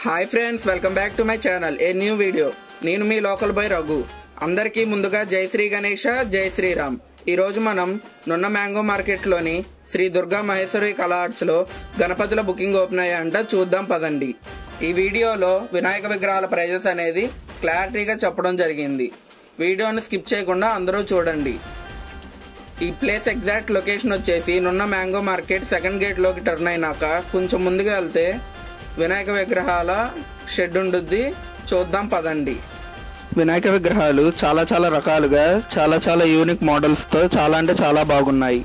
Hi friends, welcome back to my channel a new video. నేను మీ local boy Raghu. అందరికీ ముందుగా జై శ్రీ గణేష, జై శ్రీరామ్. ఈ రోజు మనం నున్న మ్యాంగో మార్కెట్ లోని శ్రీ దుర్గా మహేశ్వరి కళా ఆర్ట్స్ లో గణపతుల బుకింగ్ ఓపెన్ అయ్యాయంట. చూద్దాం పదండి. ఈ వీడియోలో వినాయక విగ్రహాల ప్రైజెస్ అనేది క్లారిటీగా చెప్పడం జరిగింది. వీడియోని స్కిప్ చేయకుండా అందరూ చూడండి. ఈ ప్లేస్ ఎగ్జాక్ట్ లొకేషన్ వచ్చేసి నున్న మ్యాంగో మార్కెట్ సెకండ్ గేట్ లోకి టర్న్ అయినాక కొంచెం ముందుగా వెళ్తే వినాయక విగ్రహాల షెడ్ ఉంటుంది. చూద్దాం పదండి. వినాయక విగ్రహాలు చాలా రకాలుగా చాలా యూనిక్ మోడల్స్ తో చాలా అంటే చాలా బాగున్నాయి.